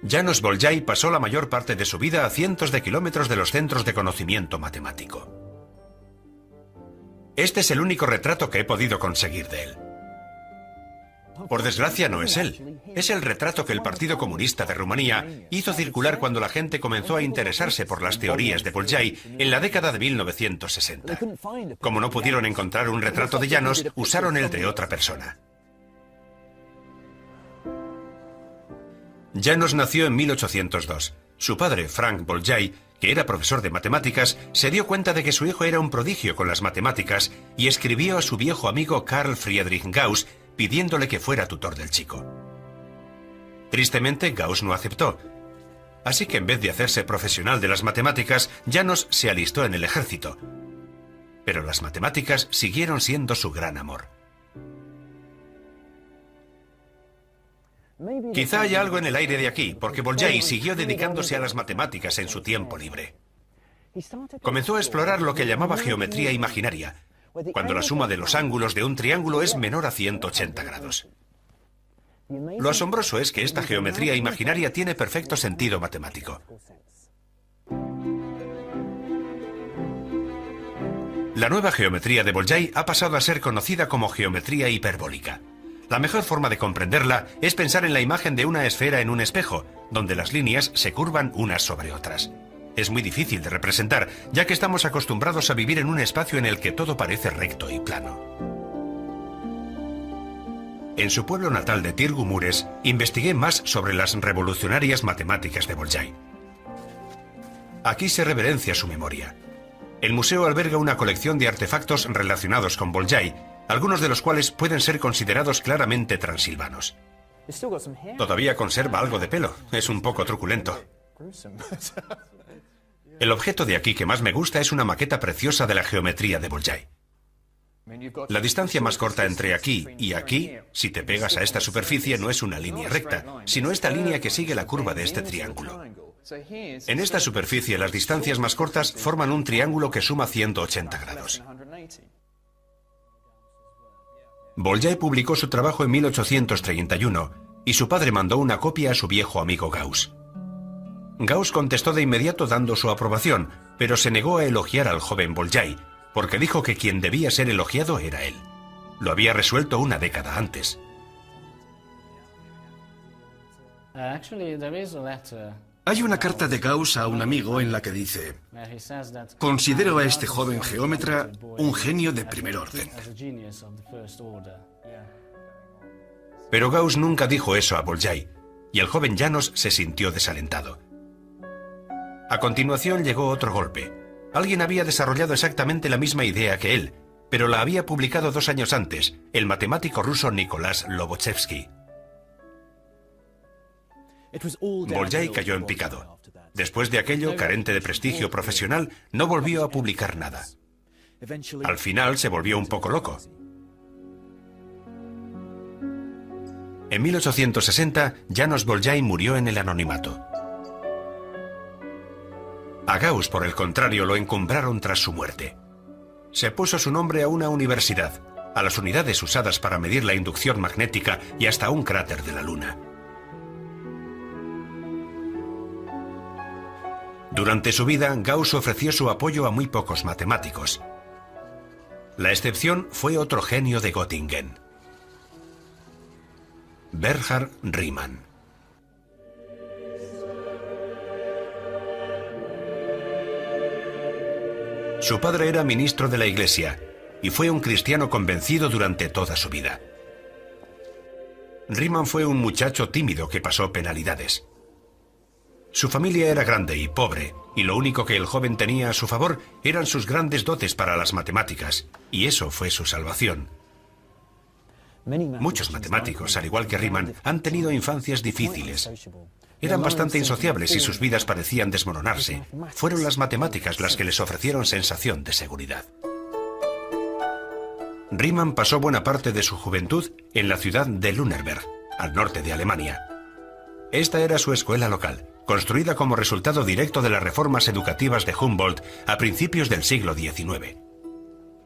János Bolyai pasó la mayor parte de su vida a cientos de kilómetros de los centros de conocimiento matemático. Este es el único retrato que he podido conseguir de él. Por desgracia no es él. Es el retrato que el Partido Comunista de Rumanía hizo circular cuando la gente comenzó a interesarse por las teorías de Bolyai en la década de 1960. Como no pudieron encontrar un retrato de János, usaron el de otra persona. János nació en 1802. Su padre, Frank Bolyai, que era profesor de matemáticas, se dio cuenta de que su hijo era un prodigio con las matemáticas y escribió a su viejo amigo Carl Friedrich Gauss pidiéndole que fuera tutor del chico. Tristemente, Gauss no aceptó. Así que en vez de hacerse profesional de las matemáticas, János se alistó en el ejército. Pero las matemáticas siguieron siendo su gran amor. Quizá haya algo en el aire de aquí, porque Bolyai siguió dedicándose a las matemáticas en su tiempo libre. Comenzó a explorar lo que llamaba geometría imaginaria, cuando la suma de los ángulos de un triángulo es menor a 180 grados. Lo asombroso es que esta geometría imaginaria tiene perfecto sentido matemático. La nueva geometría de Bolyai ha pasado a ser conocida como geometría hiperbólica. La mejor forma de comprenderla es pensar en la imagen de una esfera en un espejo, donde las líneas se curvan unas sobre otras. Es muy difícil de representar, ya que estamos acostumbrados a vivir en un espacio en el que todo parece recto y plano. En su pueblo natal de Tirgumures, investigué más sobre las revolucionarias matemáticas de Bolyai. Aquí se reverencia su memoria. El museo alberga una colección de artefactos relacionados con Bolyai, algunos de los cuales pueden ser considerados claramente transilvanos. Todavía conserva algo de pelo, es un poco truculento. El objeto de aquí que más me gusta es una maqueta preciosa de la geometría de Bolyai. La distancia más corta entre aquí y aquí, si te pegas a esta superficie, no es una línea recta, sino esta línea que sigue la curva de este triángulo. En esta superficie, las distancias más cortas forman un triángulo que suma 180 grados. Bolyai publicó su trabajo en 1831 y su padre mandó una copia a su viejo amigo Gauss. Gauss contestó de inmediato dando su aprobación, pero se negó a elogiar al joven Bolyai, porque dijo que quien debía ser elogiado era él. Lo había resuelto una década antes. Hay una carta de Gauss a un amigo en la que dice: considero a este joven geómetra un genio de primer orden. Pero Gauss nunca dijo eso a Bolyai, y el joven János se sintió desalentado. A continuación llegó otro golpe. Alguien había desarrollado exactamente la misma idea que él, pero la había publicado 2 años antes, el matemático ruso Nicolás Lobachevsky. Bolyai cayó en picado. Después de aquello, carente de prestigio profesional, no volvió a publicar nada. Al final se volvió un poco loco. En 1860, János Bolyai murió en el anonimato. A Gauss, por el contrario, lo encumbraron tras su muerte. Se puso su nombre a una universidad, a las unidades usadas para medir la inducción magnética y hasta un cráter de la Luna. Durante su vida, Gauss ofreció su apoyo a muy pocos matemáticos. La excepción fue otro genio de Göttingen, Bernhard Riemann. Su padre era ministro de la Iglesia y fue un cristiano convencido durante toda su vida. Riemann fue un muchacho tímido que pasó penalidades. Su familia era grande y pobre, y lo único que el joven tenía a su favor eran sus grandes dotes para las matemáticas, y eso fue su salvación. Muchos matemáticos, al igual que Riemann, han tenido infancias difíciles. Eran bastante insociables y sus vidas parecían desmoronarse. Fueron las matemáticas las que les ofrecieron sensación de seguridad. Riemann pasó buena parte de su juventud en la ciudad de Lüneburg, al norte de Alemania. Esta era su escuela local, construida como resultado directo de las reformas educativas de Humboldt a principios del siglo XIX.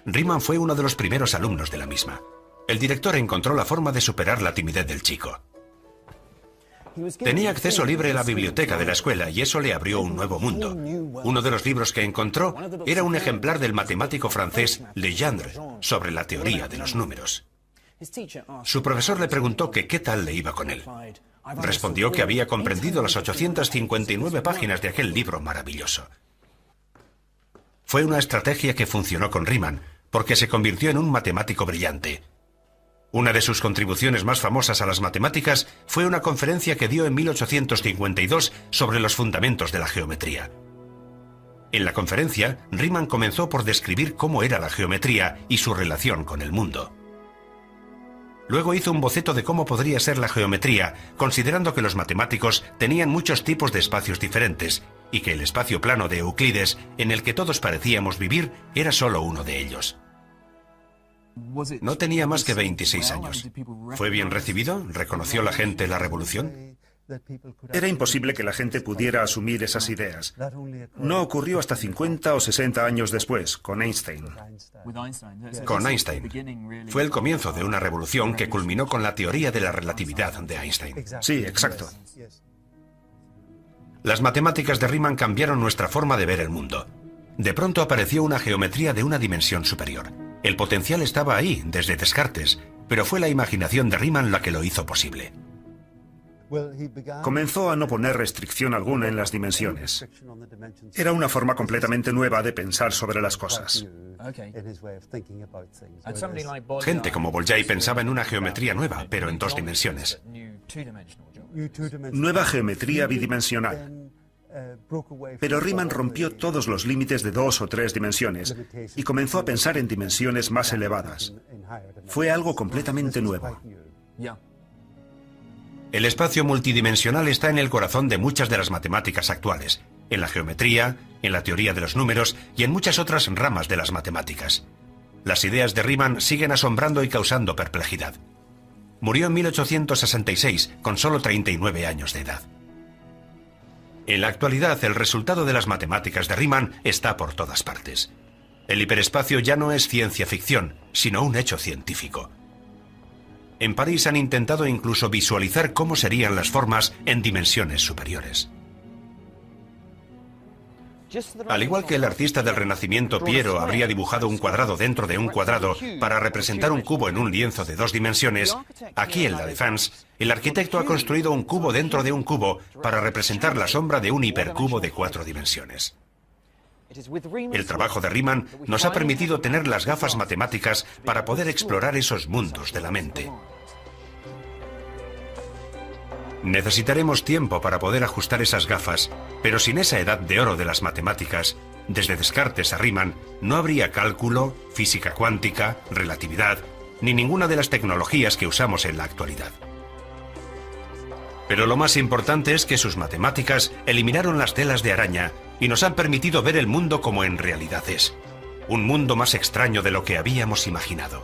Riemann fue uno de los primeros alumnos de la misma. El director encontró la forma de superar la timidez del chico. Tenía acceso libre a la biblioteca de la escuela y eso le abrió un nuevo mundo. Uno de los libros que encontró era un ejemplar del matemático francés Legendre sobre la teoría de los números. Su profesor le preguntó que qué tal le iba con él. Respondió que había comprendido las 859 páginas de aquel libro maravilloso. Fue una estrategia que funcionó con Riemann, porque se convirtió en un matemático brillante. Una de sus contribuciones más famosas a las matemáticas fue una conferencia que dio en 1852 sobre los fundamentos de la geometría. En la conferencia, Riemann comenzó por describir cómo era la geometría y su relación con el mundo. Luego hizo un boceto de cómo podría ser la geometría, considerando que los matemáticos tenían muchos tipos de espacios diferentes y que el espacio plano de Euclides, en el que todos parecíamos vivir, era solo uno de ellos. No tenía más que 26 años. ¿Fue bien recibido? ¿Reconoció la gente la revolución? Era imposible que la gente pudiera asumir esas ideas. No ocurrió hasta 50 o 60 años después, con Einstein. Con Einstein. Fue el comienzo de una revolución que culminó con la teoría de la relatividad de Einstein. Sí, exacto. Las matemáticas de Riemann cambiaron nuestra forma de ver el mundo. De pronto apareció una geometría de una dimensión superior. El potencial estaba ahí, desde Descartes, pero fue la imaginación de Riemann la que lo hizo posible. Comenzó a no poner restricción alguna en las dimensiones. Era una forma completamente nueva de pensar sobre las cosas. Gente como Bolyai pensaba en una geometría nueva, pero en 2 dimensiones. Nueva geometría bidimensional. Pero Riemann rompió todos los límites de 2 o 3 dimensiones y comenzó a pensar en dimensiones más elevadas. Fue algo completamente nuevo. El espacio multidimensional está en el corazón de muchas de las matemáticas actuales, en la geometría, en la teoría de los números y en muchas otras ramas de las matemáticas. Las ideas de Riemann siguen asombrando y causando perplejidad. Murió en 1866, con solo 39 años de edad. En la actualidad, el resultado de las matemáticas de Riemann está por todas partes. El hiperespacio ya no es ciencia ficción, sino un hecho científico. En París han intentado incluso visualizar cómo serían las formas en dimensiones superiores. Al igual que el artista del Renacimiento Piero habría dibujado un cuadrado dentro de un cuadrado para representar un cubo en un lienzo de 2 dimensiones, aquí en La Défense, el arquitecto ha construido un cubo dentro de un cubo para representar la sombra de un hipercubo de 4 dimensiones. El trabajo de Riemann nos ha permitido tener las gafas matemáticas para poder explorar esos mundos de la mente. Necesitaremos tiempo para poder ajustar esas gafas, pero sin esa edad de oro de las matemáticas, desde Descartes a Riemann, no habría cálculo, física cuántica, relatividad, ni ninguna de las tecnologías que usamos en la actualidad. Pero lo más importante es que sus matemáticas eliminaron las telas de araña y nos han permitido ver el mundo como en realidad es. Un mundo más extraño de lo que habíamos imaginado.